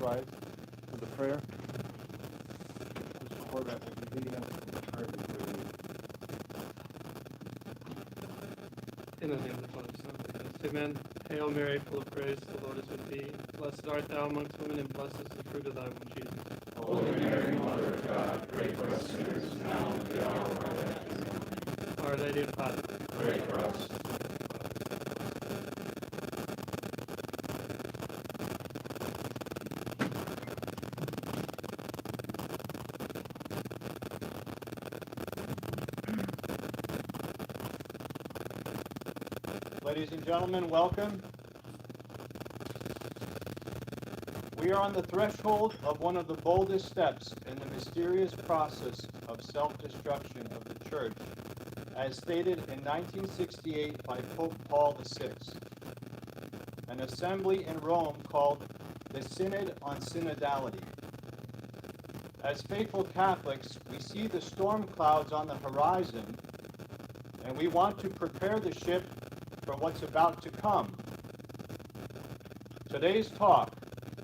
rise for the prayer. Mr. Horvat will be leading us in the prayer before we leave. In the name of the Father, Son, and Holy Ghost. Amen. Hail Mary, full of grace, the Lord is with thee. Blessed art thou amongst women, and blessed is the fruit of thy womb, Jesus. Holy Mary, Mother of God, pray for us sinners, now and at the hour of our death. Amen. Our Lady of Fatima, Pray for us. Ladies and gentlemen, welcome. We are on the threshold of one of the boldest steps in the mysterious process of self-destruction of the Church, as stated in 1968 by Pope Paul VI. An assembly in Rome called the Synod on Synodality. As faithful Catholics, we see the storm clouds on the horizon, and we want to prepare the ship for what's about to come. Today's talk,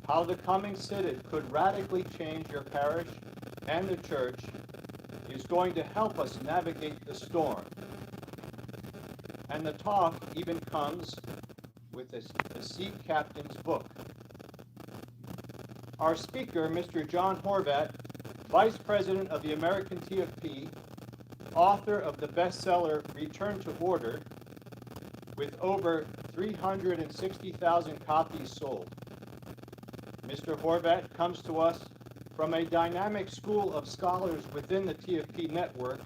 how the coming synod could radically change your parish and the Church, is going to help us navigate the storm. And the talk even comes with the sea captain's book. Our speaker, Mr. John Horvat, Vice President of the American TFP, author of the bestseller Return to Order, with over 360,000 copies sold. Mr. Horvat comes to us from a dynamic school of scholars within the TFP network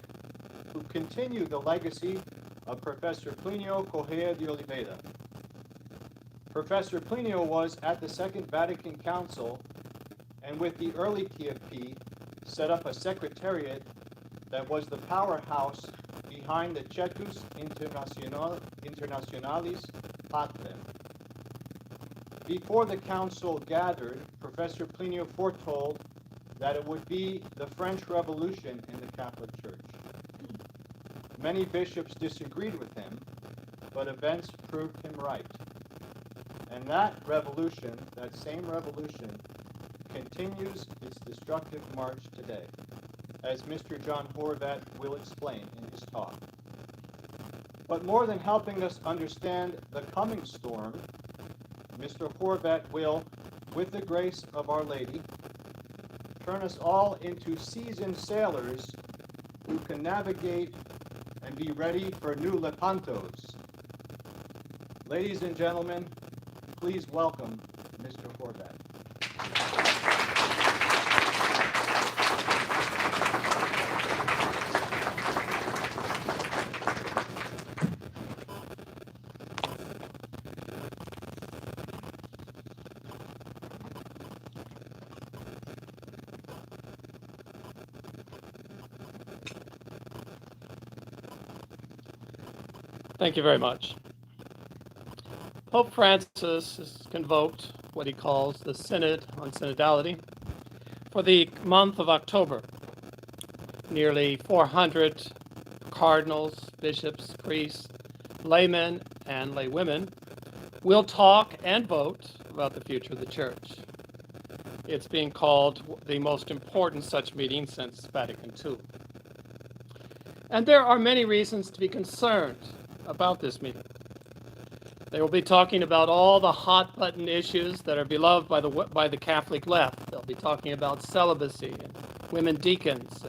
who continue the legacy of Professor Plinio Correa de Oliveira. Professor Plinio was at the Second Vatican Council, and with the early TFP set up a secretariat that was the powerhouse behind the Cetus Internationalis Patrem. Before the council gathered, Professor Plinio foretold that it would be the French Revolution in the Catholic Church. Many bishops disagreed with him, but events proved him right. And that revolution, that same revolution, continues its destructive march today, as Mr. John Horvat will explain in his talk. But more than helping us understand the coming storm, Mr. Horvat will, with the grace of Our Lady, turn us all into seasoned sailors who can navigate and be ready for new Lepantos. Ladies and gentlemen, please welcome Mr. Horvat. Thank you very much. Pope Francis has convoked what he calls the Synod on Synodality for the month of October. Nearly 400 cardinals, bishops, priests, laymen, and laywomen will talk and vote about the future of the Church. It's being called the most important such meeting since Vatican II. And there are many reasons to be concerned about this meeting. They will be talking about all the hot-button issues that are beloved by the Catholic left. They'll be talking about celibacy and women deacons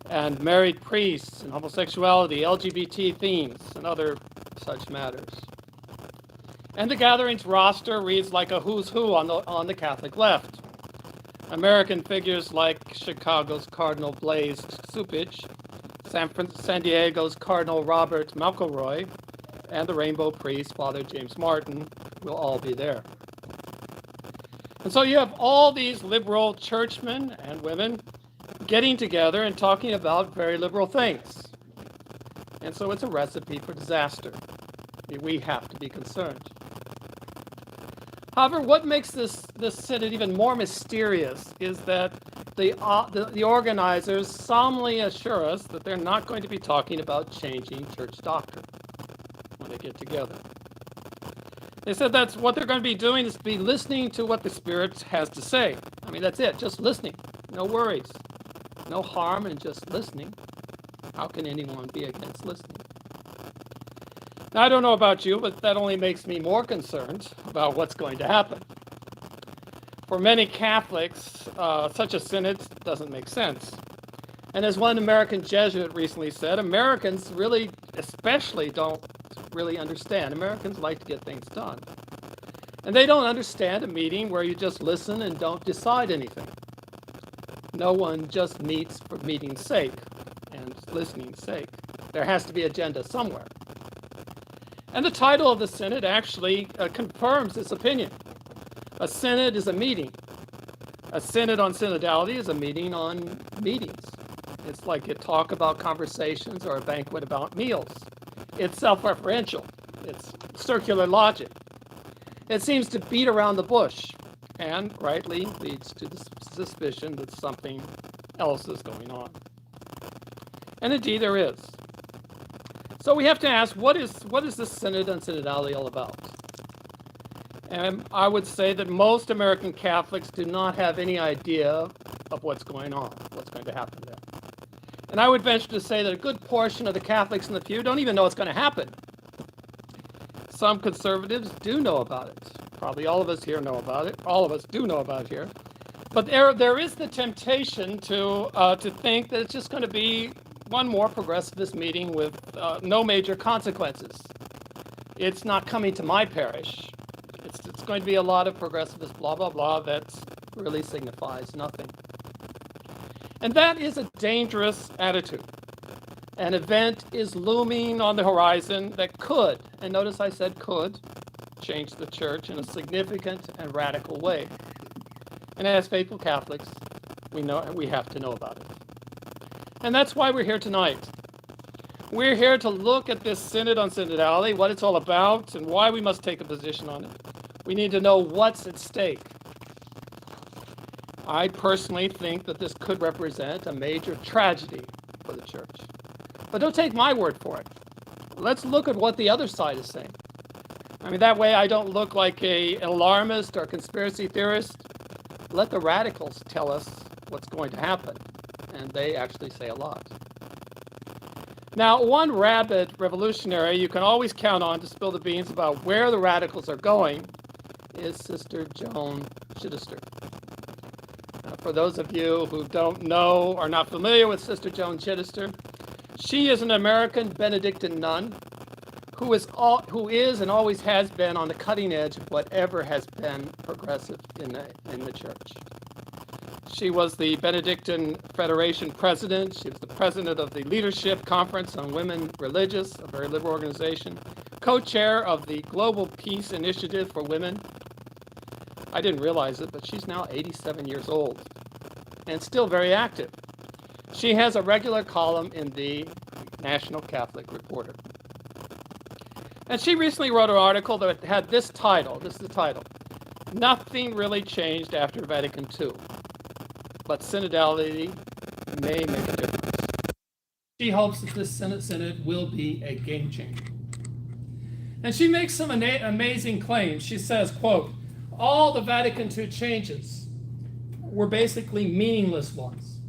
and married priests and homosexuality, LGBT themes, and other such matters. And the gathering's roster reads like a who's who on the Catholic left. American figures like Chicago's Cardinal Blaise Cupich, San Diego's Cardinal Robert McElroy, and the Rainbow Priest, Father James Martin, will all be there. And so you have all these liberal churchmen and women getting together and talking about very liberal things. And so it's a recipe for disaster. We have to be concerned. However, what makes this synod even more mysterious is that the organizers solemnly assure us that they're not going to be talking about changing church doctrine when they get together. They said that's what they're going to be doing is be listening to what the Spirit has to say. I mean, that's it, just listening. No worries. No harm in just listening. How can anyone be against listening? Now, I don't know about you, but that only makes me more concerned about what's going to happen. For many Catholics, such a synod doesn't make sense. And as one American Jesuit recently said, Americans really, especially, don't really understand. Americans like to get things done. And they don't understand a meeting where you just listen and don't decide anything. No one just meets for meeting's sake and listening's sake. There has to be agenda somewhere. And the title of the synod actually confirms this opinion. A synod is a meeting. A synod on synodality is a meeting on meetings. It's like a talk about conversations or a banquet about meals. It's self-referential. It's circular logic. It seems to beat around the bush and rightly leads to the suspicion that something else is going on. And indeed there is. So we have to ask, what is this synod on synodality all about? And I would say that most American Catholics do not have any idea of what's going on, what's going to happen there. And I would venture to say that a good portion of the Catholics in the pew don't even know what's going to happen. Some conservatives do know about it. Probably all of us here know about it. All of us do know about it here. But there is the temptation to think that it's just going to be one more progressivist meeting with no major consequences. It's not coming to my parish. It's going to be a lot of progressivist blah, blah, blah that really signifies nothing. And that is a dangerous attitude. An event is looming on the horizon that could, and notice I said could, change the church in a significant and radical way. And as faithful Catholics, we have to know about it. And that's why we're here tonight. We're here to look at this synod on synodality, what it's all about, and why we must take a position on it. We need to know what's at stake. I personally think that this could represent a major tragedy for the church. But don't take my word for it. Let's look at what the other side is saying. I mean, that way I don't look like an alarmist or conspiracy theorist. Let the radicals tell us what's going to happen. And they actually say a lot. Now, one rabid revolutionary you can always count on to spill the beans about where the radicals are going is Sister Joan Chittister. For those of you who don't know or not familiar with Sister Joan Chittister, she is an American Benedictine nun who is and always has been on the cutting edge of whatever has been progressive in the church. She was the Benedictine Federation president. She was the president of the Leadership Conference on Women Religious, a very liberal organization, co-chair of the Global Peace Initiative for Women. I didn't realize it, but she's now 87 years old and still very active. She has a regular column in the National Catholic Reporter. And she recently wrote an article that had this title. This is the title. Nothing really changed after Vatican II, but synodality may make a difference. She hopes that this synod will be a game changer. And she makes some amazing claims. She says, quote, all the Vatican II changes were basically meaningless ones.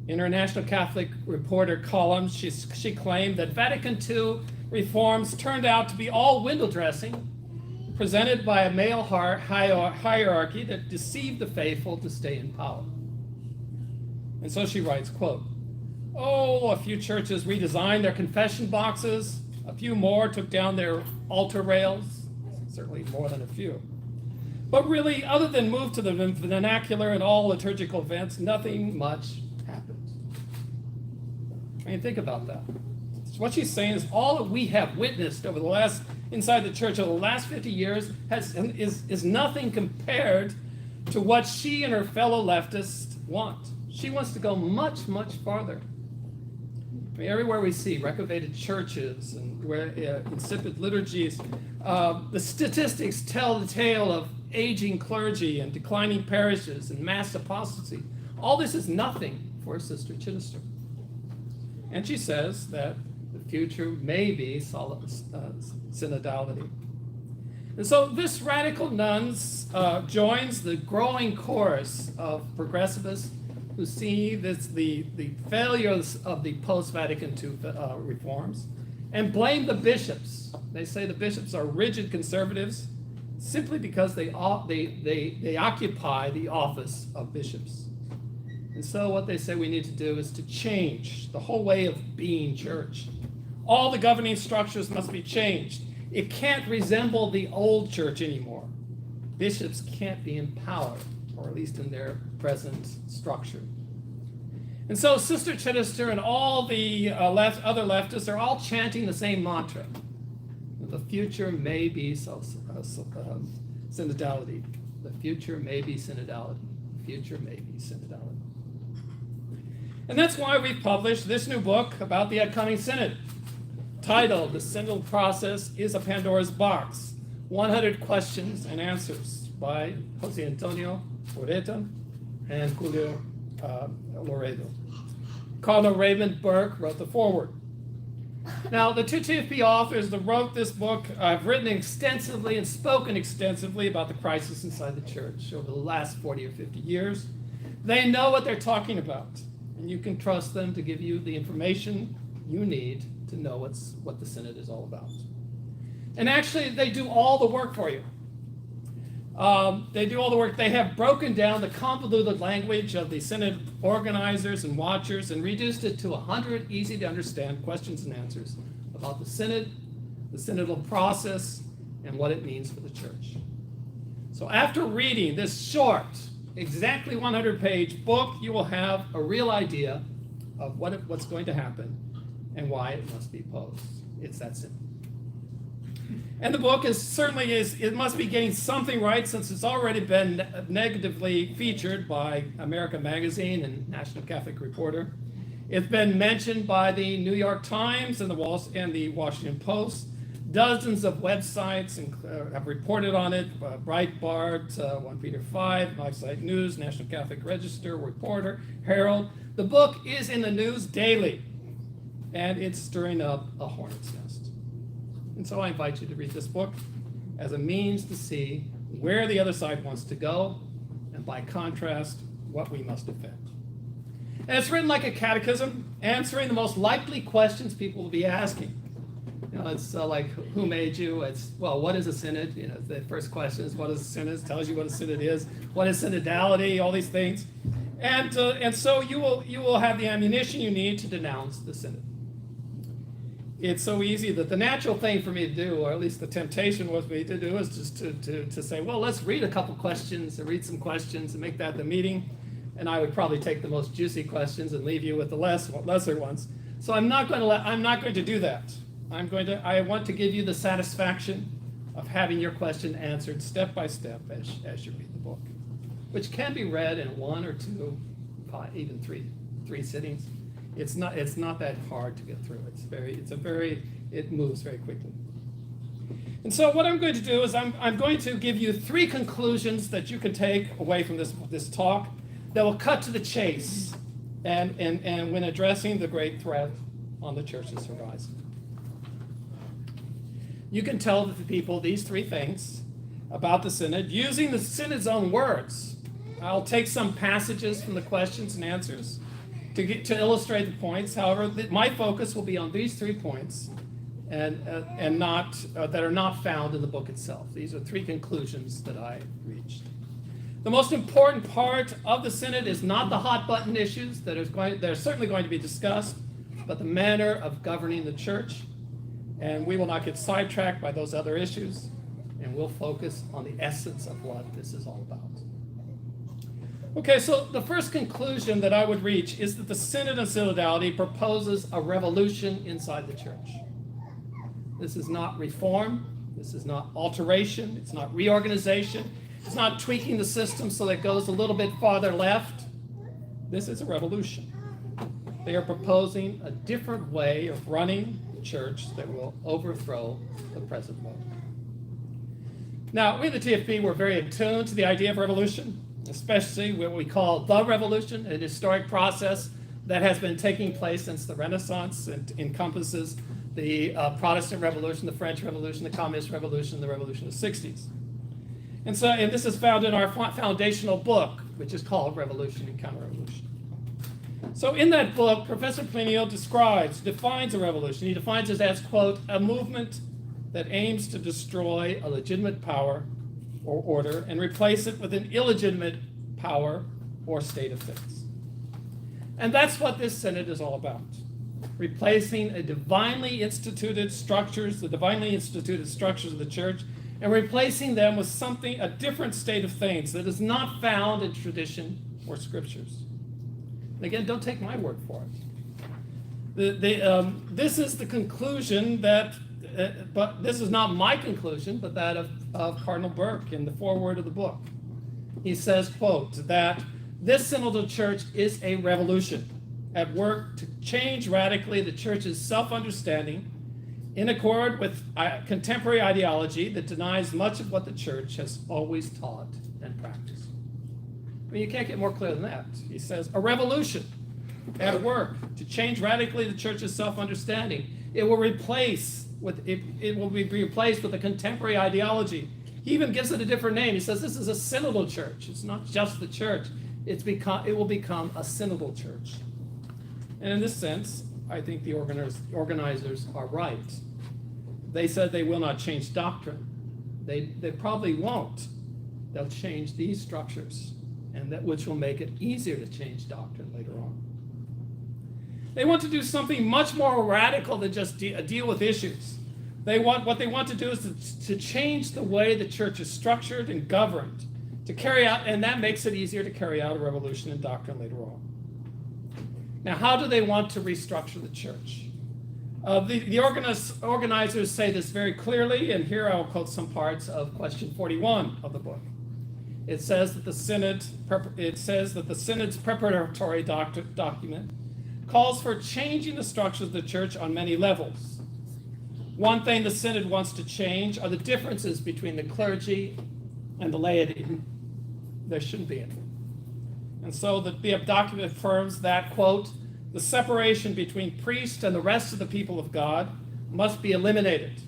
In her National Catholic Reporter column, she claimed that Vatican II reforms turned out to be all window dressing, presented by a male hierarchy that deceived the faithful to stay in power. And so she writes, quote, oh, a few churches redesigned their confession boxes, a few more took down their altar rails, certainly more than a few. But really, other than move to the vernacular and all liturgical events, nothing much happened. I mean, think about that. What she's saying is all that we have witnessed inside the church over the last 50 years is nothing compared to what she and her fellow leftists want. She wants to go much, much farther. I mean, everywhere we see reprobated churches and insipid liturgies, the statistics tell the tale of aging clergy and declining parishes and mass apostasy. All this is nothing for Sister Chittister. And she says that the future may be synodality. And so this radical nuns joins the growing chorus of progressivists who see this, the failures of the post-Vatican II reforms and blame the bishops. They say the bishops are rigid conservatives simply because they occupy the office of bishops. And so what they say we need to do is to change the whole way of being church. All the governing structures must be changed. It can't resemble the old church anymore. Bishops can't be empowered, or at least in their present structure. And so Sister Chittister and all the other leftists are all chanting the same mantra. The future may be synodality. The future may be synodality. The future may be synodality. And that's why we've published this new book about the upcoming synod, titled The Synodal Process is a Pandora's Box, 100 Questions and Answers by Jose Antonio Ureta and Julio Loredo. Cardinal Burke wrote the foreword. Now, the two TFP authors that wrote this book have written extensively and spoken extensively about the crisis inside the church over the last 40 or 50 years. They know what they're talking about, and you can trust them to give you the information you need to know what the Synod is all about. And actually, they do all the work for you. They do all the work. They have broken down the convoluted language of the Synod organizers and watchers and reduced it to 100 easy-to-understand questions and answers about the Synod, the Synodal process, and what it means for the church. So after reading this short, exactly 100-page book, you will have a real idea of what's going to happen and why it must be posed. It's that simple. And the book it must be getting something right, since it's already been negatively featured by America Magazine and National Catholic Reporter. It's been mentioned by the New York Times and the Washington Post. Dozens of websites have reported on it. Breitbart, 1 Peter 5, LifeSite News, National Catholic Register, Reporter, Herald. The book is in the news daily, and it's stirring up a hornet's nest. And so I invite you to read this book as a means to see where the other side wants to go, and by contrast, what we must defend. And it's written like a catechism, answering the most likely questions people will be asking. It's like, who made you? It's, well, what is a synod? The first question is, what is a synod? It tells you what a synod is. What is synodality? All these things. And so you will have the ammunition you need to denounce the synod. It's so easy that the natural thing for me to do, or at least the temptation was me to do, is just to say, well, let's read a couple questions, and read some questions, and make that the meeting. And I would probably take the most juicy questions and leave you with the lesser ones. So I'm not going to do that. I want to give you the satisfaction of having your question answered step by step as you read the book, which can be read in 1 or 2, even three sittings. It's not that hard to get through. It moves very quickly. And so what I'm going to do is I'm going to give you 3 conclusions that you can take away from this talk that will cut to the chase and when addressing the great threat on the church's horizon. You can tell the people these 3 things about the Synod using the Synod's own words. I'll take some passages from the questions and answers to illustrate the points. However, my focus will be on these 3 points and not that are not found in the book itself. These are 3 conclusions that I reached. The most important part of the Synod is not the hot button issues that are certainly going to be discussed, but the manner of governing the church. And we will not get sidetracked by those other issues, and we'll focus on the essence of what this is all about. Okay, so the first conclusion that I would reach is that the Synod of Synodality proposes a revolution inside the church. This is not reform, this is not alteration, it's not reorganization, it's not tweaking the system so that it goes a little bit farther left. This is a revolution. They are proposing a different way of running the church that will overthrow the present mode. Now, we in the TFP were very attuned to the idea of revolution, especially what we call the revolution, an historic process that has been taking place since the Renaissance and encompasses the Protestant Revolution, the French Revolution, the Communist Revolution, the Revolution of the 60s. And this is found in our foundational book, which is called Revolution and Counter-Revolution. So in that book, Professor Plinio defines a revolution. He defines it as, quote, a movement that aims to destroy a legitimate power or order and replace it with an illegitimate power or state of things. And that's what this synod is all about. Replacing the divinely instituted structures of the church, and replacing them with a different state of things that is not found in tradition or scriptures. And again, don't take my word for it. This is the conclusion but this is not my conclusion, but that of Cardinal Burke in the foreword of the book. He says, quote, that this synodal church is a revolution at work to change radically the church's self-understanding in accord with contemporary ideology that denies much of what the church has always taught and practiced. I mean, you can't get more clear than that. He says, a revolution at work to change radically the church's self-understanding. It will be replaced with a contemporary ideology. He even gives it a different name. He says this is a synodal church. It's not just the church. It will become a synodal church. And in this sense, I think the organizers are right. They said they will not change doctrine. They probably won't. They'll change these structures, which will make it easier to change doctrine later on. They want to do something much more radical than just deal with issues. What they want to do is to change the way the church is structured and governed, and that makes it easier to carry out a revolution in doctrine later on. Now, how do they want to restructure the church? The organizers say this very clearly, and here I'll quote some parts of question 41 of the book. It says that the synod's preparatory document calls for changing the structure of the church on many levels. One thing the synod wants to change are the differences between the clergy and the laity. There shouldn't be any. And so the document affirms that, quote, the separation between priest and the rest of the people of God must be eliminated,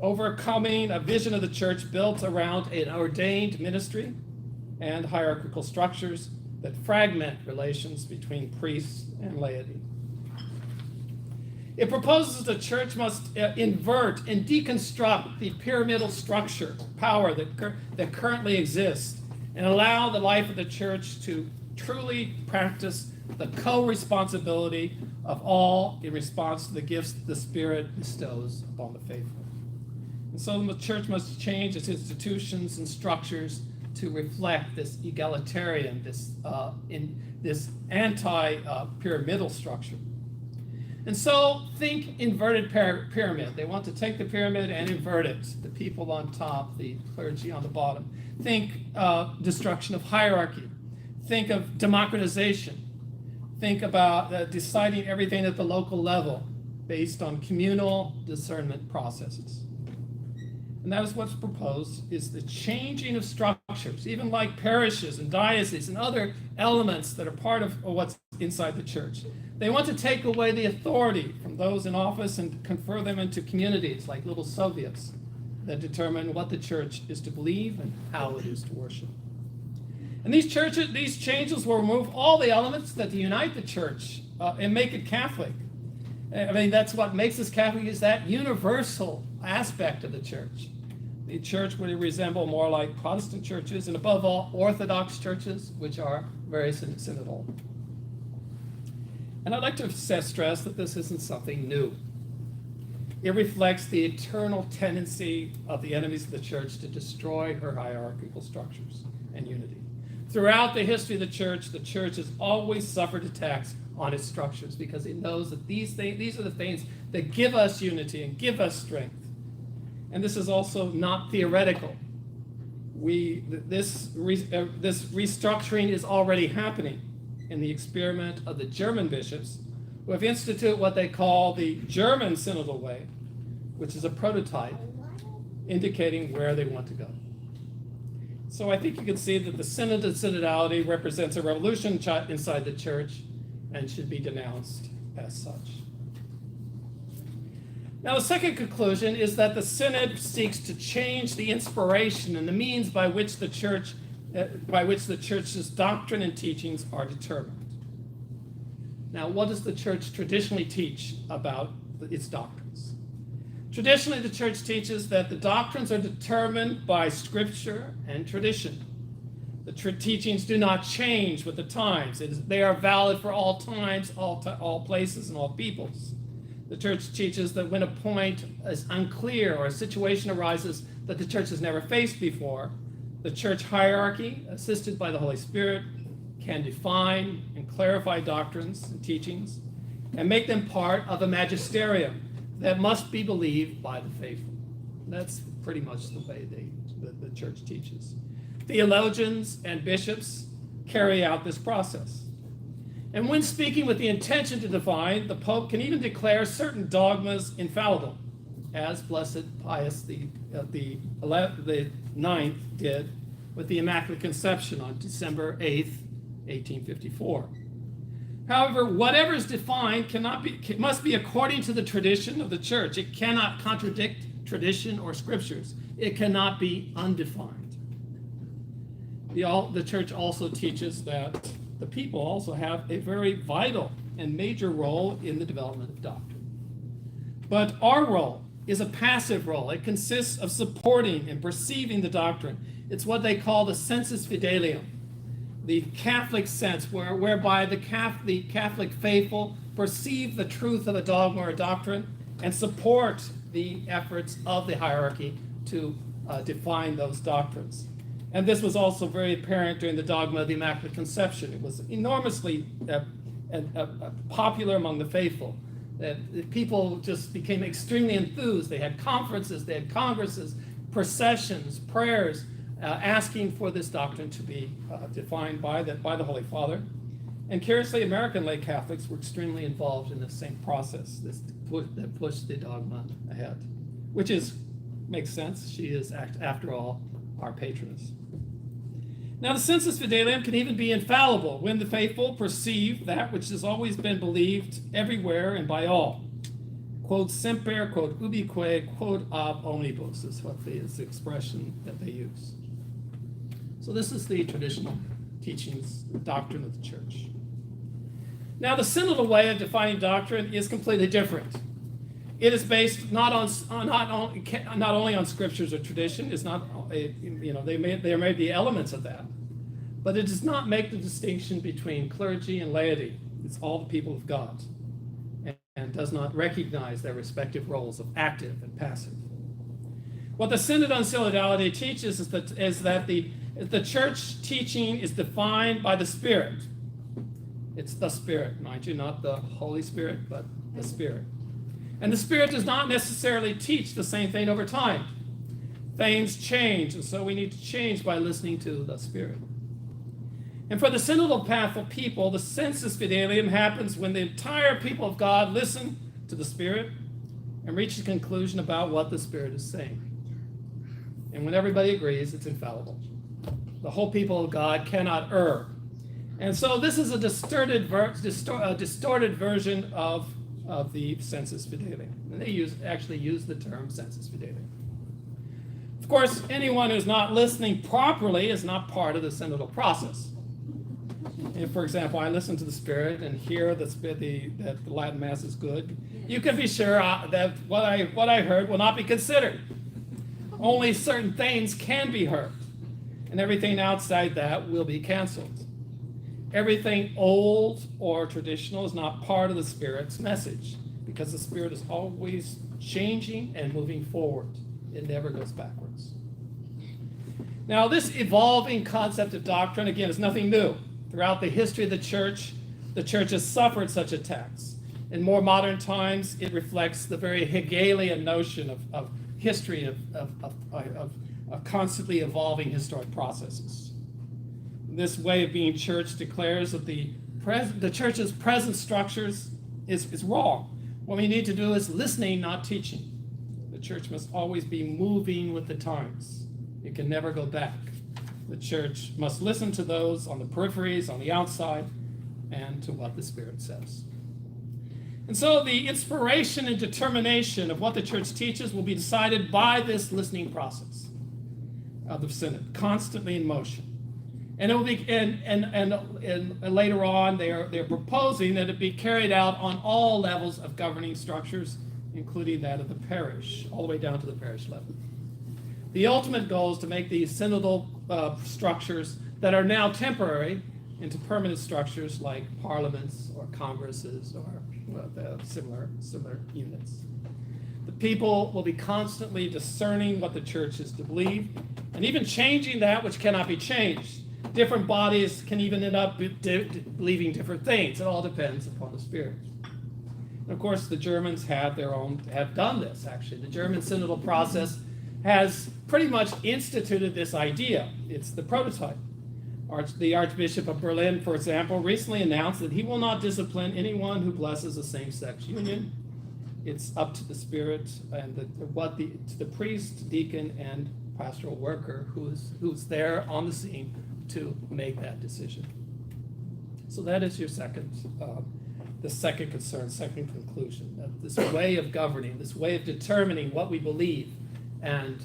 overcoming a vision of the church built around an ordained ministry and hierarchical structures that fragment relations between priests and laity. It proposes the church must invert and deconstruct the pyramidal structure, power that currently exists, and allow the life of the church to truly practice the co-responsibility of all in response to the gifts the Spirit bestows upon the faithful. And so the church must change its institutions and structures to reflect this egalitarian, this anti-pyramidal structure. And so think inverted pyramid. They want to take the pyramid and invert it. The people on top, the clergy on the bottom. Think destruction of hierarchy. Think of democratization. Think about deciding everything at the local level based on communal discernment processes. And that is what's proposed, is the changing of structures, even like parishes and dioceses and other elements that are part of what's inside the church. They want to take away the authority from those in office and confer them into communities like little Soviets that determine what the church is to believe and how it is to worship. And these changes will remove all the elements that unite the church and make it Catholic. I mean, that's what makes us Catholic, is that universal aspect of the church. The church would resemble more like Protestant churches, and above all, Orthodox churches, which are very synodal. And I'd like to stress that this isn't something new. It reflects the eternal tendency of the enemies of the church to destroy her hierarchical structures and unity. Throughout the history of the church has always suffered attacks on its structures because it knows that these are the things that give us unity and give us strength. And this is also not theoretical. This restructuring is already happening in the experiment of the German bishops, who have instituted what they call the German synodal way, which is a prototype indicating where they want to go. So I think you can see that the synod and synodality represents a revolution inside the church and should be denounced as such. Now, the second conclusion is that the Synod seeks to change the inspiration and the means by which the church's doctrine and teachings are determined. Now, what does the church traditionally teach about its doctrines? Traditionally, the church teaches that the doctrines are determined by Scripture and tradition. The teachings do not change with the times. They are valid for all times, all places, and all peoples. The church teaches that when a point is unclear or a situation arises that the church has never faced before, the church hierarchy, assisted by the Holy Spirit, can define and clarify doctrines and teachings and make them part of a magisterium that must be believed by the faithful. That's pretty much the way the church teaches. Theologians and bishops carry out this process. And when speaking with the intention to define, the Pope can even declare certain dogmas infallible, as Blessed Pius the Ninth did with the Immaculate Conception on December 8th, 1854. However, whatever is defined must be according to the tradition of the church. It cannot contradict tradition or scriptures. It cannot be undefined. The church also teaches that the people also have a very vital and major role in the development of doctrine. But our role is a passive role. It consists of supporting and perceiving the doctrine. It's what they call the sensus fidelium, the Catholic sense, whereby the Catholic faithful perceive the truth of a dogma or a doctrine and support the efforts of the hierarchy to define those doctrines. And this was also very apparent during the dogma of the Immaculate Conception. It was enormously popular among the faithful. People just became extremely enthused. They had conferences, they had congresses, processions, prayers, asking for this doctrine to be defined by the Holy Father. And curiously, American lay Catholics were extremely involved in the same process that pushed the dogma ahead, which makes sense. She is, after all, our patroness. Now, the sensus fidelium can even be infallible when the faithful perceive that which has always been believed everywhere and by all. Quod semper, quod ubique, quod ab omnibus is the expression that they use. So this is the traditional teachings, the doctrine of the church. Now, the synodal way of defining doctrine is completely different. It is based not only on scriptures or tradition. It's not, there may be elements of that, but it does not make the distinction between clergy and laity. It's all the people of God, and does not recognize their respective roles of active and passive. What the Synod on Synodality teaches is that the church teaching is defined by the Spirit. It's the Spirit, mind you, not the Holy Spirit, but the Spirit. And the Spirit does not necessarily teach the same thing over time. Things change, and so we need to change by listening to the Spirit. And for the synodal path of people, the sensus fidelium happens when the entire people of God listen to the Spirit and reach a conclusion about what the Spirit is saying. And when everybody agrees, it's infallible. The whole people of God cannot err. And so this is a distorted version of the sensus fidelium. And they actually use the term sensus fidelium. Of course, anyone who's not listening properly is not part of the synodal process. If, for example, I listen to the Spirit and hear that the Latin Mass is good, you can be sure that what I heard will not be considered. Only certain things can be heard, and everything outside that will be canceled. Everything old or traditional is not part of the Spirit's message, because the Spirit is always changing and moving forward. It never goes backwards. Now, this evolving concept of doctrine, again, is nothing new. Throughout the history of the church has suffered such attacks. In more modern times, it reflects the very Hegelian notion of history, of constantly evolving historic processes. This way of being church declares that the church's present structures is wrong. What we need to do is listening, not teaching. The church must always be moving with the times. It can never go back. The church must listen to those on the peripheries, on the outside, and to what the Spirit says. And so the inspiration and determination of what the church teaches will be decided by this listening process of the synod, constantly in motion. And it will be, and later on, they're proposing that it be carried out on all levels of governing structures, including that of the parish, all the way down to the parish level. The ultimate goal is to make these synodal structures that are now temporary into permanent structures like parliaments or congresses or similar units. The people will be constantly discerning what the church is to believe, and even changing that which cannot be changed. Different bodies can even end up believing different things. It all depends upon the Spirit. And of course, the Germans have done this, actually. The German Synodal Process has pretty much instituted this idea. It's the prototype. The Archbishop of Berlin, for example, recently announced that he will not discipline anyone who blesses a same-sex union. It's up to the Spirit and to the priest, deacon, and pastoral worker who's there on the scene to make that decision. So that is your the second concern, second conclusion. That this way of governing, this way of determining what we believe and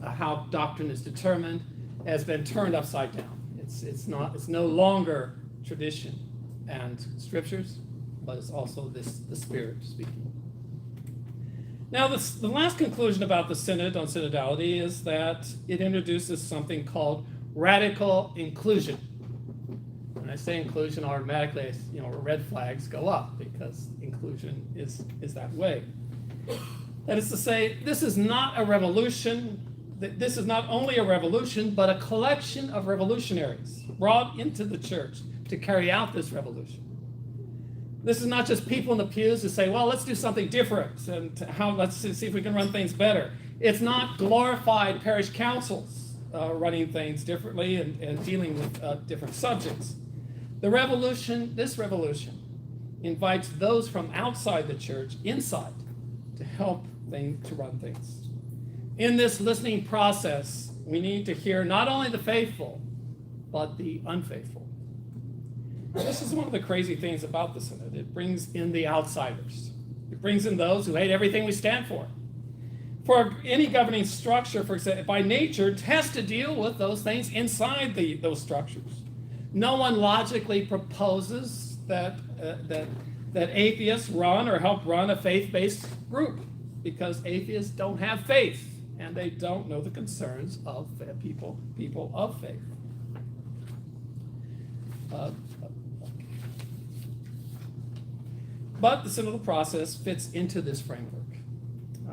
how doctrine is determined has been turned upside down. It's no longer tradition and scriptures, but it's also the Spirit speaking. Now, the last conclusion about the Synod on synodality is that it introduces something called radical inclusion. When I say inclusion, automatically, red flags go up because inclusion is that way. That is to say, this is not a revolution. This is not only a revolution, but a collection of revolutionaries brought into the church to carry out this revolution. This is not just people in the pews who say, well, let's do something different and let's see if we can run things better. It's not glorified parish councils running things differently and dealing with different subjects. This revolution invites those from outside the church inside to help to run things. In this listening process, we need to hear not only the faithful, but the unfaithful. This is one of the crazy things about the Synod. It brings in the outsiders. It brings in those who hate everything we stand for. For any governing structure, for example, by nature, has to deal with those things inside those structures. No one logically proposes that atheists run or help run a faith-based group, because atheists don't have faith and they don't know the concerns of people of faith. But the synodal process fits into this framework.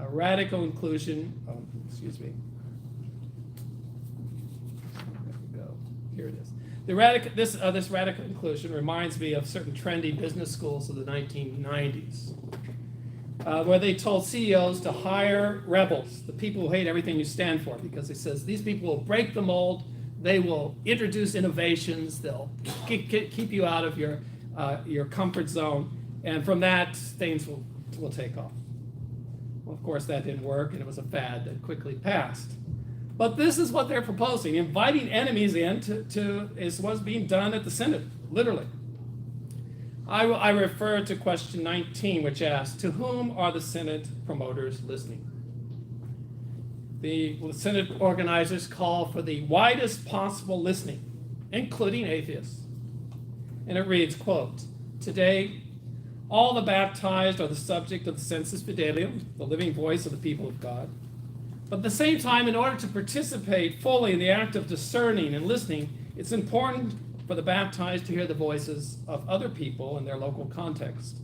Radical inclusion, excuse me. There we go. Here it is. This radical inclusion reminds me of certain trendy business schools of the 1990s, where they told CEOs to hire rebels, the people who hate everything you stand for, because it says these people will break the mold, they will introduce innovations, they'll keep you out of your comfort zone, and from that, things will take off. Well, of course, that didn't work, and it was a fad that quickly passed. But this is what they're proposing. Inviting enemies in is what's being done at the Synod, literally. I refer to question 19, which asks, to whom are the Synod promoters listening? The Synod organizers call for the widest possible listening, including atheists. And it reads, quote, today, all the baptized are the subject of the sensus fidelium, the living voice of the people of God. But at the same time, in order to participate fully in the act of discerning and listening, it's important for the baptized to hear the voices of other people in their local context,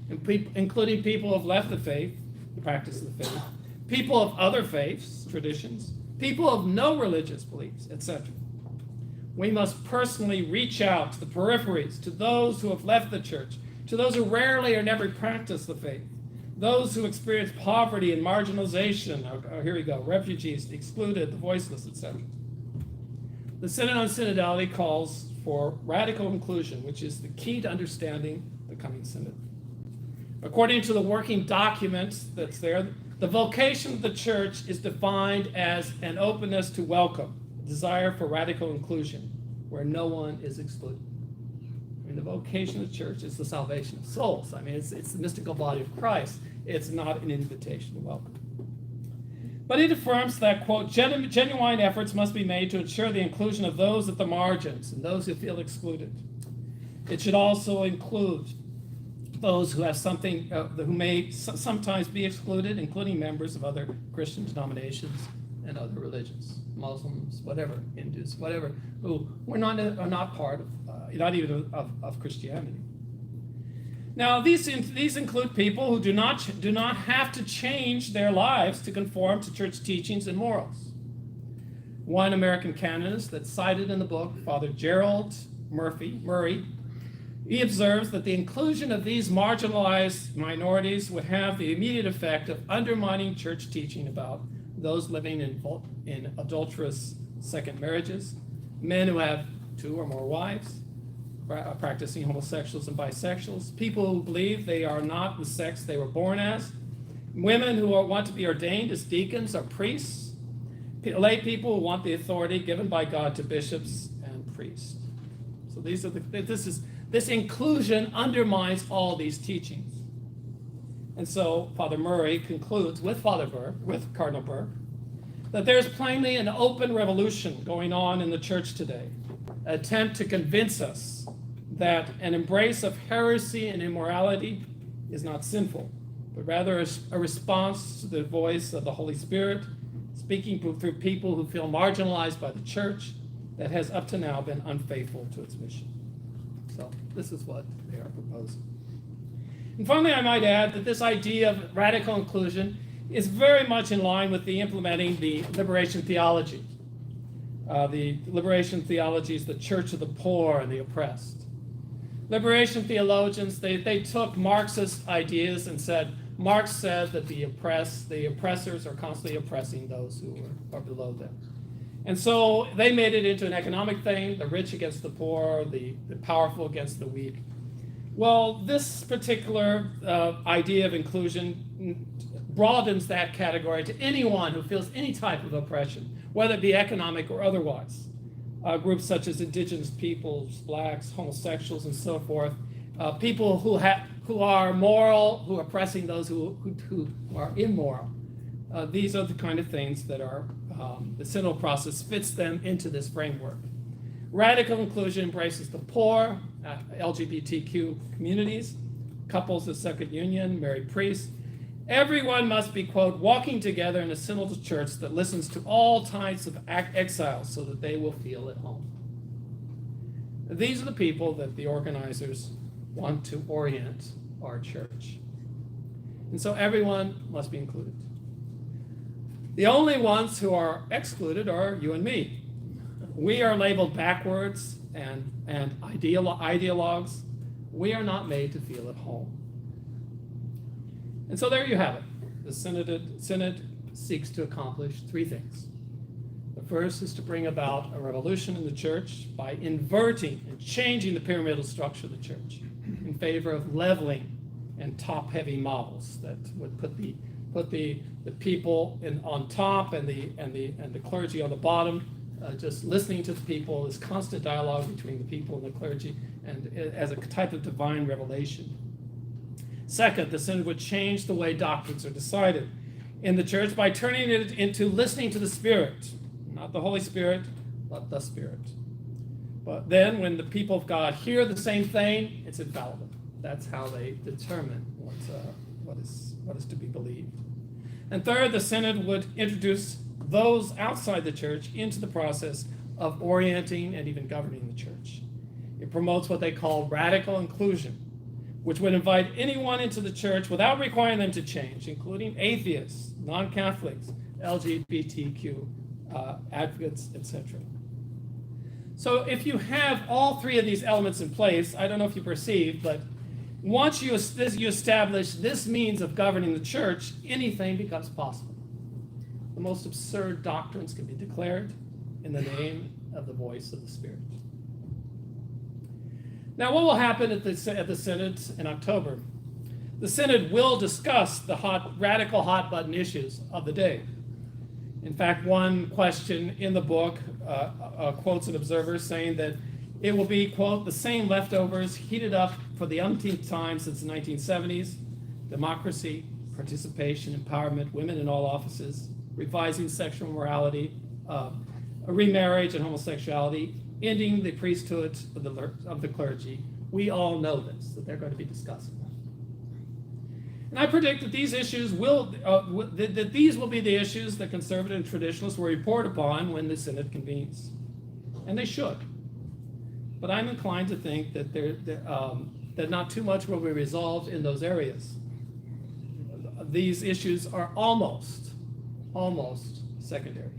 including people who have left the faith, the practice of the faith, people of other faiths, traditions, people of no religious beliefs, etc. We must personally reach out to the peripheries, to those who have left the church, to those who rarely or never practice the faith, those who experience poverty and marginalization, here we go, refugees, the excluded, the voiceless, etc. The Synod on Synodality calls for radical inclusion, which is the key to understanding the coming Synod. According to the working document that's there, the vocation of the church is defined as an openness to welcome, a desire for radical inclusion, where no one is excluded. I mean, vocation of the church is the salvation of souls. I mean, it's the mystical body of Christ. It's not an invitation to welcome. But it affirms that, quote, genuine efforts must be made to ensure the inclusion of those at the margins and those who feel excluded. It should also include those who have something, who may sometimes be excluded, including members of other Christian denominations and other religions, Muslims, whatever, Hindus, whatever, who are not part of, not even of Christianity. Now, these include people who do not have to change their lives to conform to church teachings and morals. One American canonist that's cited in the book, Father Gerhard Murray, he observes that the inclusion of these marginalized minorities would have the immediate effect of undermining church teaching about those living in adulterous second marriages, men who have 2 or more wives, practicing homosexuals and bisexuals, people who believe they are not the sex they were born as, women who want to be ordained as deacons or priests, lay people who want the authority given by God to bishops and priests. So this inclusion undermines all these teachings. And so Father Murray concludes with Cardinal Burke, that there's plainly an open revolution going on in the church today, an attempt to convince us that an embrace of heresy and immorality is not sinful, but rather a response to the voice of the Holy Spirit, speaking through people who feel marginalized by the church that has up to now been unfaithful to its mission. So this is what they are proposing. And finally, I might add that this idea of radical inclusion is very much in line with the implementing the liberation theology. The liberation theology is the church of the poor and the oppressed. Liberation theologians, they took Marxist ideas and said, Marx said that the oppressors are constantly oppressing those who are below them. And so they made it into an economic thing, the rich against the poor, the powerful against the weak. Well, this particular idea of inclusion broadens that category to anyone who feels any type of oppression, whether it be economic or otherwise. Groups such as indigenous peoples, blacks, homosexuals, and so forth, people who are moral, who are oppressing those who are immoral. These are the kind of things that are the synodal process fits them into this framework. Radical inclusion embraces the poor, LGBTQ communities, couples of second union, married priests. Everyone must be, quote, walking together in a synodal church that listens to all types of exiles so that they will feel at home. These are the people that the organizers want to orient our church. And so everyone must be included. The only ones who are excluded are you and me. We are labeled backwards and ideologues. We are not made to feel at home. And so there you have it. The Synod seeks to accomplish 3 things. The first is to bring about a revolution in the church by inverting and changing the pyramidal structure of the church in favor of leveling and top-heavy models that would put the people on top and the clergy on the bottom, just listening to the people, this constant dialogue between the people and the clergy, and as a type of divine revelation. Second, the Synod would change the way doctrines are decided in the church by turning it into listening to the Spirit, not the Holy Spirit, but the Spirit. But then when the people of God hear the same thing, it's infallible. That's how they determine what is to be believed. And third, the Synod would introduce those outside the church into the process of orienting and even governing the church. It promotes what they call radical inclusion, which would invite anyone into the church without requiring them to change, including atheists, non-Catholics, LGBTQ advocates, etc. So if you have all 3 of these elements in place, I don't know if you perceive, but once you establish this means of governing the church, anything becomes possible. The most absurd doctrines can be declared in the name of the voice of the Spirit. Now, what will happen at the Synod in October? The Synod will discuss the radical hot-button issues of the day. In fact, one question in the book quotes an observer saying that It will be, quote, the same leftovers heated up for the umpteenth time since the 1970s: democracy, participation, empowerment, women in all offices, revising sexual morality, remarriage and homosexuality, ending the priesthood of the clergy. We all know this, that they're going to be discussing that. And I predict that these issues that these will be the issues that conservative and traditionalists will report upon when the Synod convenes. And they should. But I'm inclined to think that that not too much will be resolved in those areas. These issues are almost secondary.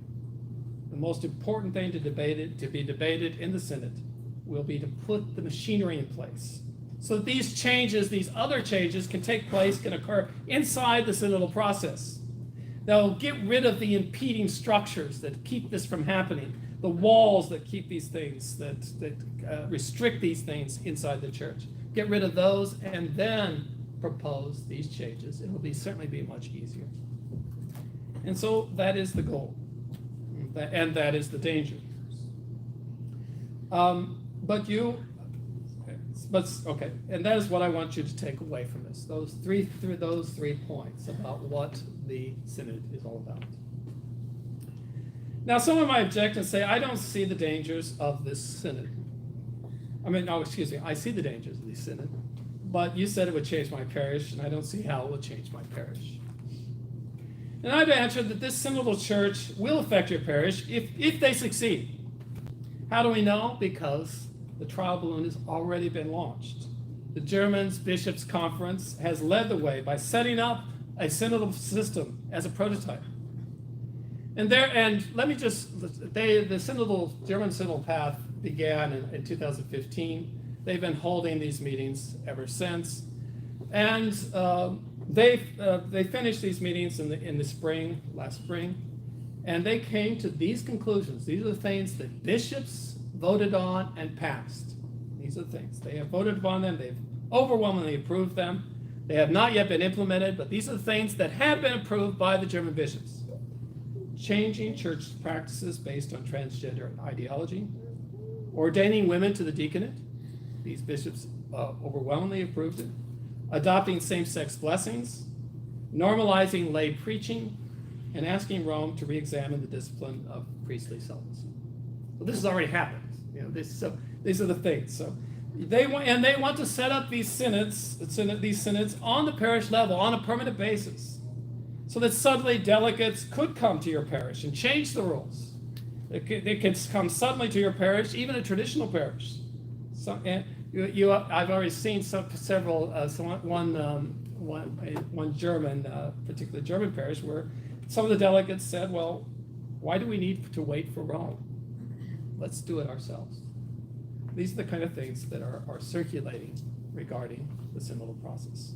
The most important thing to be debated in the Synod will be to put the machinery in place, so that these changes, these other changes, can take place, can occur inside the synodal process. They'll get rid of the impeding structures that keep this from happening, the walls that keep these things, that restrict these things inside the church. Get rid of those and then propose these changes. It will certainly be much easier. And so that is the goal, and that is the danger. Okay, and that is what I want you to take away from this. Those three points about what the Synod is all about. Now, someone might object and say, I don't see the dangers of this Synod. I see the dangers of the Synod, but you said it would change my parish, and I don't see how it will change my parish. And I've answered that this synodal church will affect your parish if they succeed. How do we know? Because the trial balloon has already been launched. The German Bishops' Conference has led the way by setting up a synodal system as a prototype. And let me just, the German synodal path began in 2015. They've been holding these meetings ever since. And they finished these meetings in the spring, last spring, and they came to these conclusions. These are the things that bishops voted on and passed. These are the things. They have voted upon them. They've overwhelmingly approved them. They have not yet been implemented, but these are the things that have been approved by the German bishops. Changing church practices based on transgender ideology, ordaining women to the deaconate. These bishops overwhelmingly approved it. Adopting same-sex blessings, normalizing lay preaching, and asking Rome to re-examine the discipline of priestly celibacy. Well, this has already happened. These are the things. So they want to set up these synods on the parish level on a permanent basis, so that suddenly delegates could come to your parish and change the rules. They can come suddenly to your parish, even a traditional parish. I've already seen one German, particular German parish, where some of the delegates said, well, why do we need to wait for Rome? Let's do it ourselves. These are the kind of things that are circulating regarding the synodal process.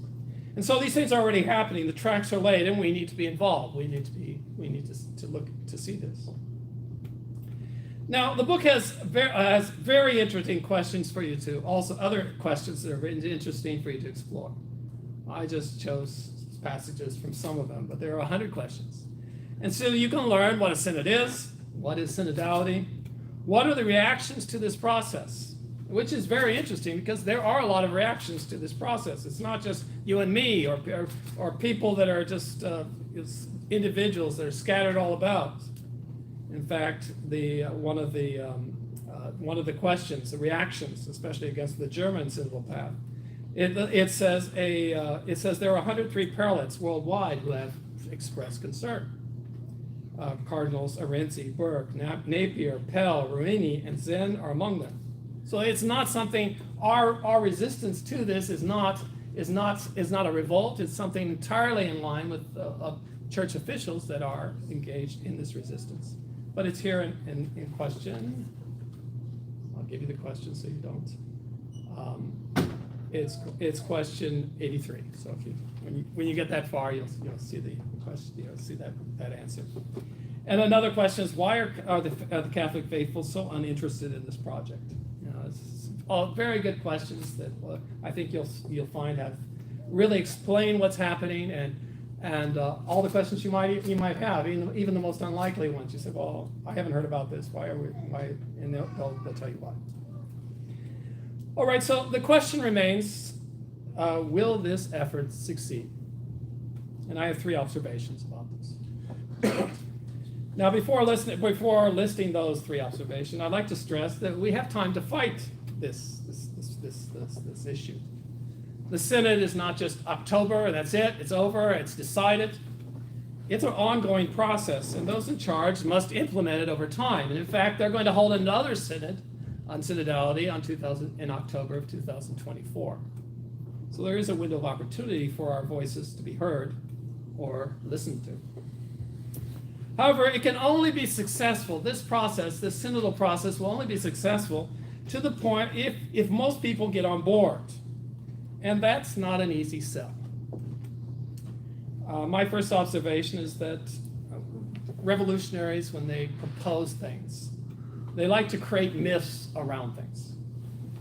And so these things are already happening. The tracks are laid, and we need to be involved. We need to look to see this. Now, the book has very interesting questions for you to, also other questions that are interesting for you to explore. I just chose passages from some of them, but there are 100 questions. And so you can learn what a synod is, what is synodality, what are the reactions to this process, which is very interesting because there are a lot of reactions to this process. It's not just you and me or people that are just individuals that are scattered all about. In fact, one of the questions, the reactions, especially against the German synodal path, it says there are 103 prelates worldwide who have expressed concern. Cardinals Arenzi, Burke, Napier, Pell, Ruini, and Zen are among them. So it's not something. Our resistance to this is not a revolt. It's something entirely in line with church officials that are engaged in this resistance. But it's here in question. I'll give you the question so you don't. It's question 83. So when you get that far, you'll see the question. You'll see that answer. And another question is, why are the Catholic faithful so uninterested in this project? It's all very good questions that I think you'll find have really explain what's happening and all the questions you might have, even the most unlikely ones. You say, well, I haven't heard about this. Why? And they'll tell you why. All right, so the question remains, will this effort succeed? And I have 3 observations about this. Now, before listing those 3 observations, I'd like to stress that we have time to fight this issue. The Synod is not just October, and that's it, it's over, it's decided. It's an ongoing process, and those in charge must implement it over time. And in fact, they're going to hold another Synod on Synodality in October of 2024. So there is a window of opportunity for our voices to be heard or listened to. However, it can only be successful, this synodal process will only be successful to the point if most people get on board. And that's not an easy sell. My first observation is that revolutionaries, when they propose things, they like to create myths around things,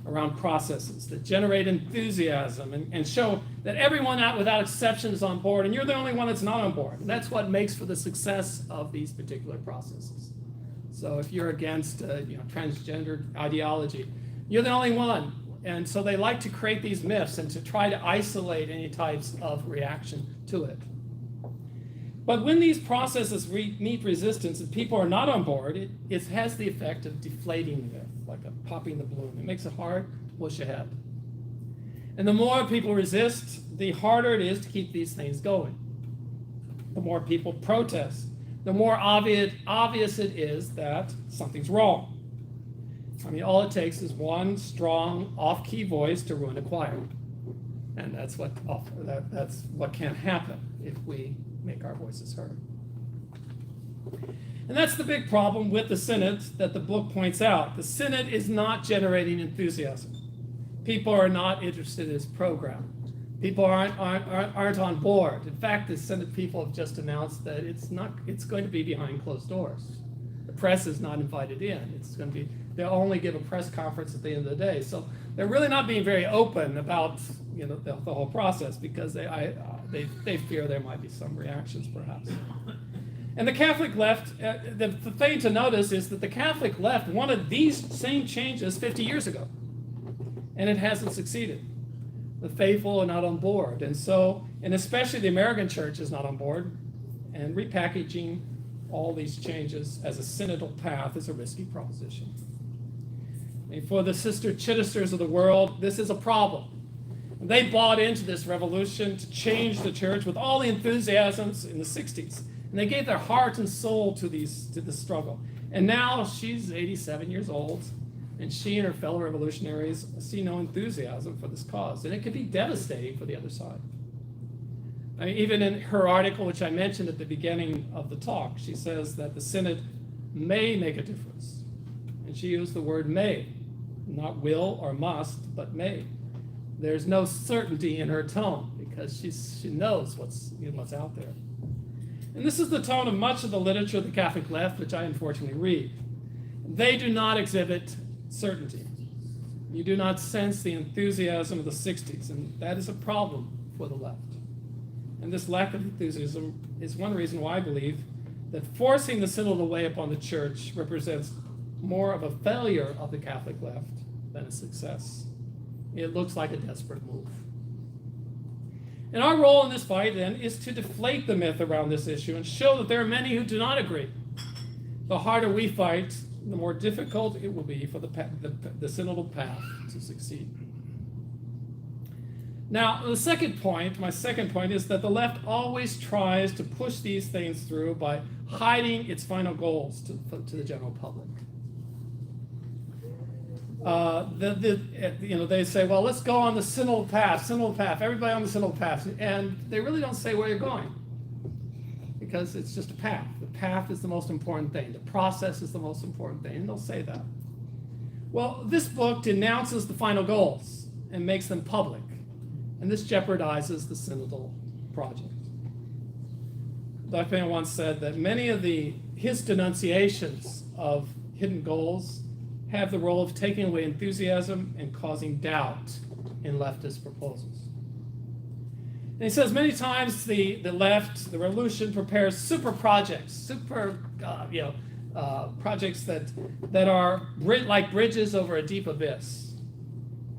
around processes that generate enthusiasm and show that everyone without exception is on board, and you're the only one that's not on board. And that's what makes for the success of these particular processes. So if you're against transgender ideology, you're the only one. And so they like to create these myths and to try to isolate any types of reaction to it. But when these processes meet resistance and people are not on board, it has the effect of deflating the myth, like popping the balloon. It makes it hard to push ahead. And the more people resist, the harder it is to keep these things going. The more people protest, the more obvious it is that something's wrong. I mean, all it takes is one strong off-key voice to ruin a choir. And that's what can happen if we make our voices heard. And that's the big problem with the Synod that the book points out. The Synod is not generating enthusiasm. People are not interested in its program. People aren't on board. In fact, the Synod people have just announced that it's going to be behind closed doors. The press is not invited in. They'll only give a press conference at the end of the day. So they're really not being very open about the whole process because they fear there might be some reactions perhaps. And the Catholic left, the thing to notice is that the Catholic left wanted these same changes 50 years ago, and it hasn't succeeded. The faithful are not on board, and especially the American church is not on board, and repackaging all these changes as a synodal path is a risky proposition. And for the Sister Chittisters of the world, this is a problem. They bought into this revolution to change the church with all the enthusiasms in the 60s. And they gave their heart and soul to this struggle. And now she's 87 years old, and she and her fellow revolutionaries see no enthusiasm for this cause. And it can be devastating for the other side. I mean, even in her article, which I mentioned at the beginning of the talk, she says that the Synod may make a difference. And she used the word may, not will or must, but may. There's no certainty in her tone because she knows what's out there. And this is the tone of much of the literature of the Catholic left, which I unfortunately read. They do not exhibit certainty. You do not sense the enthusiasm of the 60s, and that is a problem for the left. And this lack of enthusiasm is one reason why I believe that forcing the synodal way upon the church represents more of a failure of the Catholic left than a success. It looks like a desperate move. And our role in this fight, then, is to deflate the myth around this issue and show that there are many who do not agree. The harder we fight, the more difficult it will be for the synodal path to succeed. Now, my second point is that the left always tries to push these things through by hiding its final goals to the general public. They say, well, let's go on the synodal path, everybody on the synodal path. And they really don't say where you're going because it's just a path. The path is the most important thing. The process is the most important thing, and they'll say that. Well, this book denounces the final goals and makes them public, and this jeopardizes the synodal project. Dr. once said that many of his denunciations of hidden goals have the role of taking away enthusiasm and causing doubt in leftist proposals. And he says many times the left, the revolution, prepares super projects, projects that are like bridges over a deep abyss.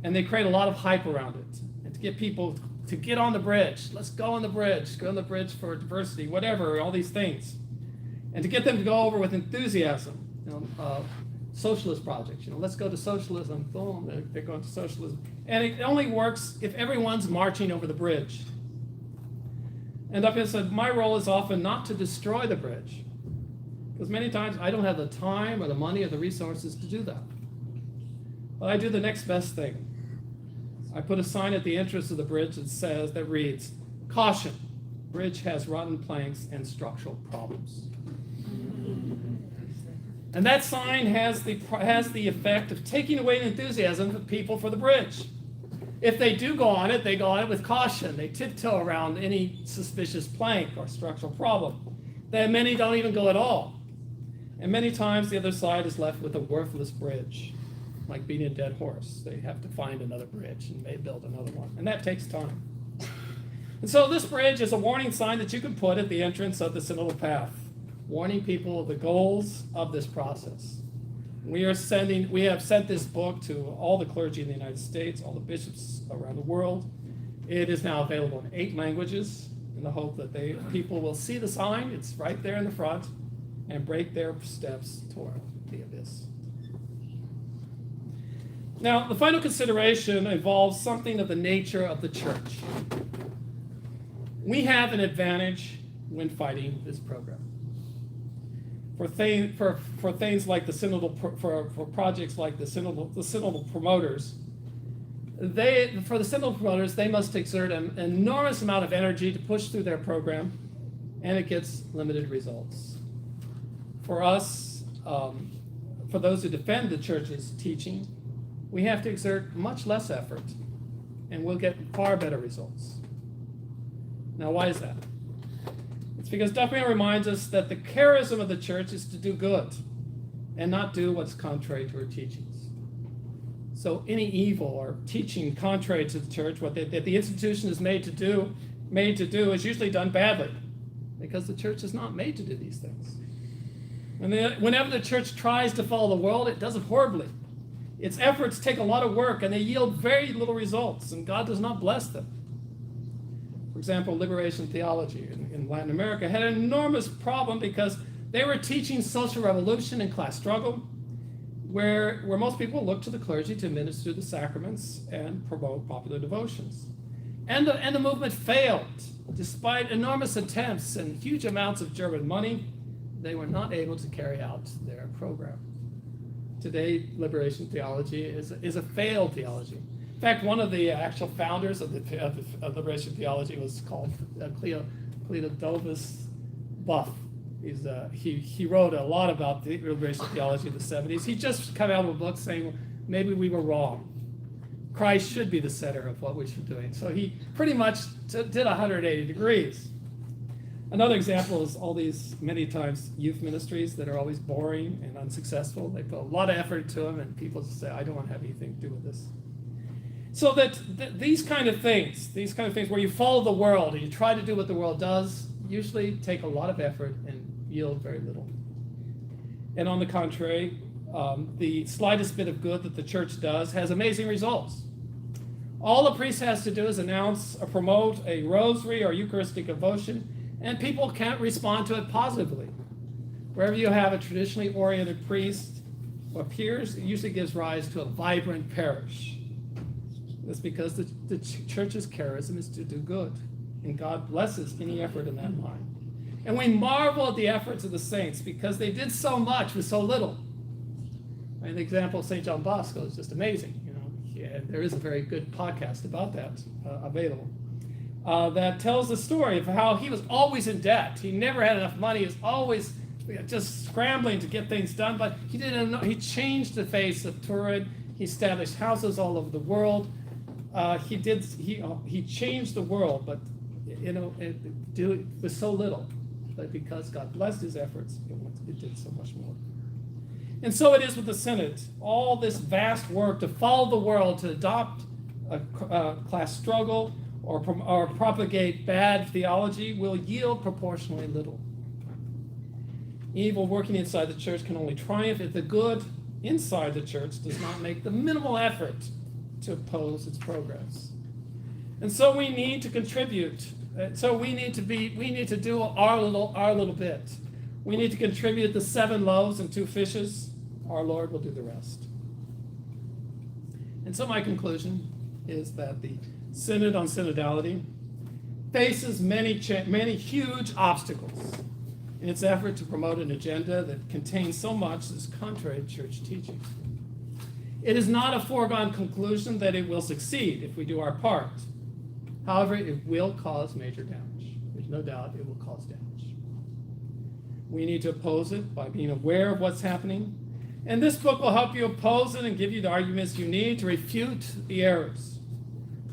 And they create a lot of hype around it. And to get people to get on the bridge. Let's go on the bridge. Go on the bridge for diversity, whatever, all these things. And to get them to go over with enthusiasm. Socialist projects. Let's go to socialism. Boom, they're going to socialism. And it only works if everyone's marching over the bridge. And like I said, my role is often not to destroy the bridge. Because many times I don't have the time or the money or the resources to do that. But I do the next best thing. I put a sign at the entrance of the bridge that reads, "Caution, bridge has rotten planks and structural problems." And that sign has the effect of taking away the enthusiasm of people for the bridge. If they do go on it, they go on it with caution. They tiptoe around any suspicious plank or structural problem. Then many don't even go at all. And many times the other side is left with a worthless bridge, like beating a dead horse. They have to find another bridge and they build another one. And that takes time. And so this bridge is a warning sign that you can put at the entrance of the synodal path, warning people of the goals of this process. We have sent this book to all the clergy in the United States, all the bishops around the world. It is now available in 8 languages in the hope that people will see the sign. It's right there in the front and break their steps toward the abyss. Now, the final consideration involves something of the nature of the church. We have an advantage when fighting this program. For things like the synodal, for projects like the synodal promoters, they must exert an enormous amount of energy to push through their program, and it gets limited results. For us, for those who defend the church's teaching, we have to exert much less effort, and we'll get far better results. Now, why is that? It's because Doctrine reminds us that the charism of the church is to do good and not do what's contrary to her teachings. So any evil or teaching contrary to the church, what that the institution is made to do is usually done badly, because the church is not made to do these things. And whenever the church tries to follow the world, it does it horribly. Its efforts take a lot of work, and they yield very little results, and God does not bless them. For example, liberation theology in Latin America had an enormous problem because they were teaching social revolution and class struggle, where most people look to the clergy to minister the sacraments and promote popular devotions. And the movement failed. Despite enormous attempts and huge amounts of German money, they were not able to carry out their program. Today, liberation theology is a failed theology. In fact, one of the actual founders of liberation theology was called Cleodovis Buff. He wrote a lot about the liberation theology in the 70s. He just come out with a book saying, maybe we were wrong. Christ should be the center of what we should be doing. So he pretty much did 180 degrees. Another example is all these, many times, youth ministries that are always boring and unsuccessful. They put a lot of effort into them, and people just say, I don't want to have anything to do with this. So that these kind of things where you follow the world and you try to do what the world does, usually take a lot of effort and yield very little. And on the contrary, the slightest bit of good that the church does has amazing results. All the priest has to do is announce or promote a rosary or Eucharistic devotion, and people can't respond to it positively. Wherever you have a traditionally oriented priest who appears, it usually gives rise to a vibrant parish. That's because the church's charism is to do good, and God blesses any effort in that line. And we marvel at the efforts of the saints because they did so much with so little. And the example of St. John Bosco is just amazing. There is a very good podcast about that available that tells the story of how he was always in debt. He never had enough money. He was always just scrambling to get things done. But he changed the face of Turin. He established houses all over the world. He changed the world, but it was so little. But because God blessed his efforts, it did so much more. And so it is with the Synod. All this vast work to follow the world, to adopt a class struggle or propagate bad theology will yield proportionally little. Evil working inside the church can only triumph if the good inside the church does not make the minimal effort to oppose its progress. And so we need to contribute. So we need to do our little bit. We need to contribute the 7 loaves and 2 fishes. Our Lord will do the rest. And so my conclusion is that the Synod on Synodality faces many huge obstacles in its effort to promote an agenda that contains so much that is contrary to church teaching. It is not a foregone conclusion that it will succeed if we do our part. However, it will cause major damage. There's no doubt it will cause damage. We need to oppose it by being aware of what's happening. And this book will help you oppose it and give you the arguments you need to refute the errors.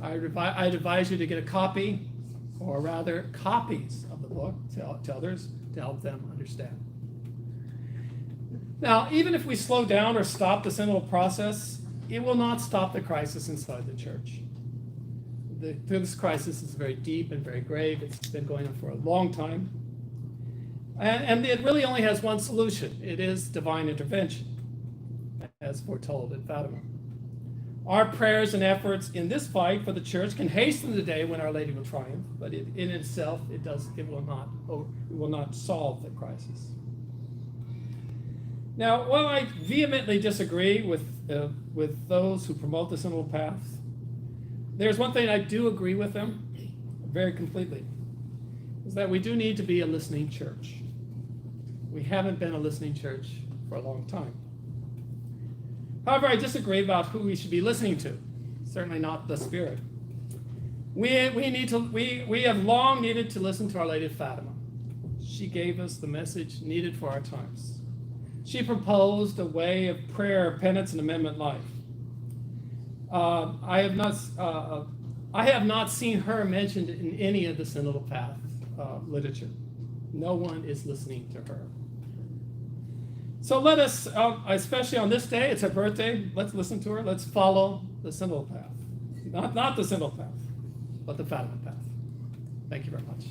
I'd advise you to get a copy, or rather copies of the book to others to help them understand. Now, even if we slow down or stop the synodal process, it will not stop the crisis inside the church. This crisis is very deep and very grave. It's been going on for a long time. And it really only has one solution. It is divine intervention, as foretold at Fatima. Our prayers and efforts in this fight for the church can hasten the day when Our Lady will triumph, but in itself, it will not solve the crisis. Now, while I vehemently disagree with those who promote the synodal path, there's one thing I do agree with them very completely, is that we do need to be a listening church. We haven't been a listening church for a long time. However, I disagree about who we should be listening to. Certainly not the Spirit. We have long needed to listen to Our Lady of Fatima. She gave us the message needed for our times. She proposed a way of prayer, penance, and amendment life. I have not seen her mentioned in any of the synodal path literature. No one is listening to her. So let us, especially on this day, it's her birthday, let's listen to her. Let's follow the synodal path. Not the synodal path, but the Fatima path. Thank you very much.